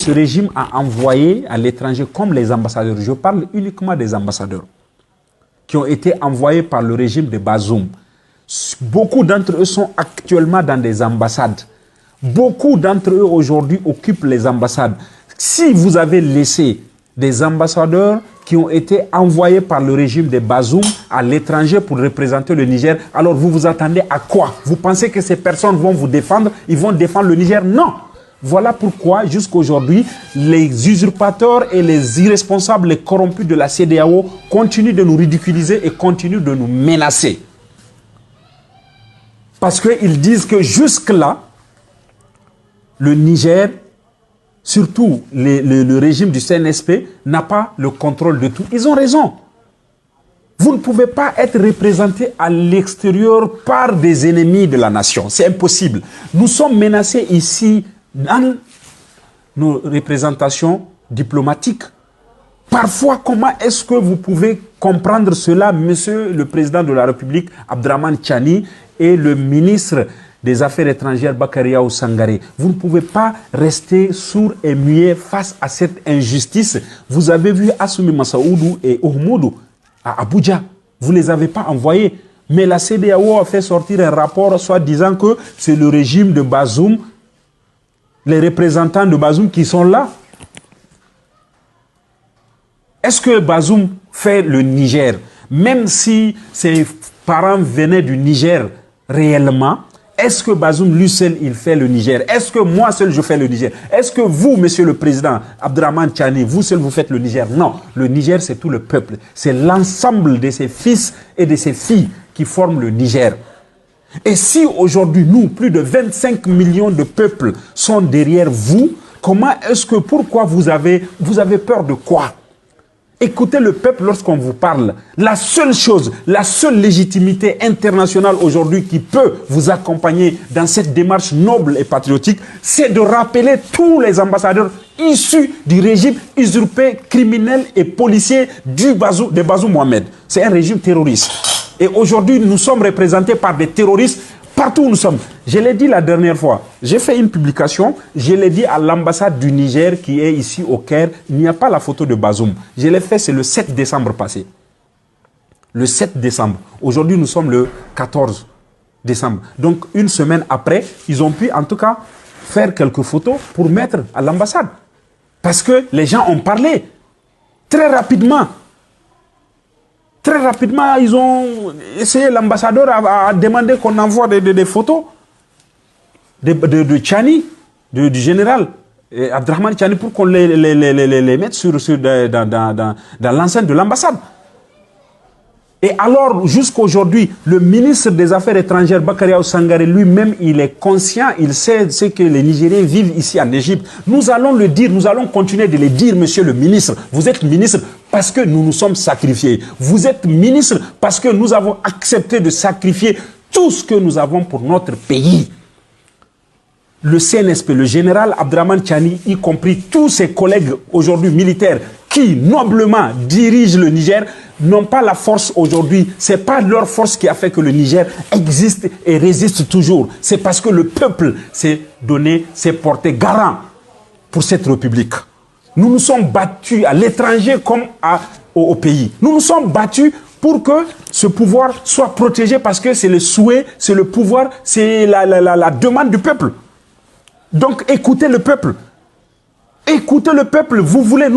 Ce régime a envoyé à l'étranger, comme les ambassadeurs, je parle uniquement des ambassadeurs, qui ont été envoyés par le régime de Bazoum. Beaucoup d'entre eux sont actuellement dans des ambassades. Beaucoup d'entre eux aujourd'hui occupent les ambassades. Si vous avez laissé des ambassadeurs qui ont été envoyés par le régime de Bazoum à l'étranger pour représenter le Niger, alors vous vous attendez à quoi? Vous pensez que ces personnes vont vous défendre? Ils vont défendre le Niger? Non! Voilà pourquoi, jusqu'à aujourd'hui, les usurpateurs et les irresponsables, les corrompus de la CEDEAO continuent de nous ridiculiser et continuent de nous menacer. Parce qu'ils disent que jusque-là, le Niger, surtout le régime du CNSP, n'a pas le contrôle de tout. Ils ont raison. Vous ne pouvez pas être représenté à l'extérieur par des ennemis de la nation. C'est impossible. Nous sommes menacés ici dans nos représentations diplomatiques. Parfois, comment est-ce que vous pouvez comprendre cela, monsieur le président de la République, Abdraman Tchani, et le ministre des Affaires étrangères, Bakariaou Sangaré? Vous ne pouvez pas rester sourd et muet face à cette injustice. Vous avez vu Assoumi Massaoudou et Oumoudou à Abuja. Vous ne les avez pas envoyés. Mais la CEDEAO a fait sortir un rapport soit disant que c'est le régime de Bazoum, les représentants de Bazoum qui sont là. Est-ce que Bazoum fait le Niger? Même si ses parents venaient du Niger réellement, est-ce que Bazoum lui seul il fait le Niger? Est-ce que moi seul je fais le Niger? Est-ce que vous, monsieur le président Abdraman Tchani, vous seul vous faites le Niger? Non, le Niger c'est tout le peuple. C'est l'ensemble de ses fils et de ses filles qui forment le Niger. Et si aujourd'hui, nous, plus de 25 millions de peuples sont derrière vous, comment est-ce que, pourquoi vous avez peur de quoi? Écoutez le peuple lorsqu'on vous parle. La seule chose, la seule légitimité internationale aujourd'hui qui peut vous accompagner dans cette démarche noble et patriotique, c'est de rappeler tous les ambassadeurs issus du régime usurpé, criminel et policier de Bazoum Mohamed. C'est un régime terroriste. Et aujourd'hui, nous sommes représentés par des terroristes partout où nous sommes. Je l'ai dit la dernière fois. J'ai fait une publication. Je l'ai dit à l'ambassade du Niger qui est ici au Caire. Il n'y a pas la photo de Bazoum. Je l'ai fait, c'est le 7 décembre passé. Le 7 décembre. Aujourd'hui, nous sommes le 14 décembre. Donc, une semaine après, ils ont pu en tout cas faire quelques photos pour mettre à l'ambassade. Parce que les gens ont parlé très rapidement. Très rapidement, ils ont essayé, l'ambassadeur a demandé qu'on envoie des photos de Tchani, du général Abdraman Tchani, pour qu'on les mette dans l'enceinte de l'ambassade. Et alors, jusqu'à aujourd'hui, le ministre des Affaires étrangères, Bakariaou Sangaré, lui-même, il est conscient, il sait ce que les Nigériens vivent ici en Égypte. Nous allons le dire, nous allons continuer de le dire, monsieur le ministre. Vous êtes ministre parce que nous nous sommes sacrifiés. Vous êtes ministre parce que nous avons accepté de sacrifier tout ce que nous avons pour notre pays. Le CNSP, le général Abdraman Tchani, y compris tous ses collègues aujourd'hui militaires qui noblement dirigent le Niger, n'ont pas la force aujourd'hui. Ce n'est pas leur force qui a fait que le Niger existe et résiste toujours. C'est parce que le peuple s'est donné, s'est porté garant pour cette république. Nous nous sommes battus à l'étranger comme au pays. Nous nous sommes battus pour que ce pouvoir soit protégé parce que c'est le souhait, c'est le pouvoir, c'est la demande du peuple. Donc écoutez le peuple. Écoutez le peuple. Vous voulez...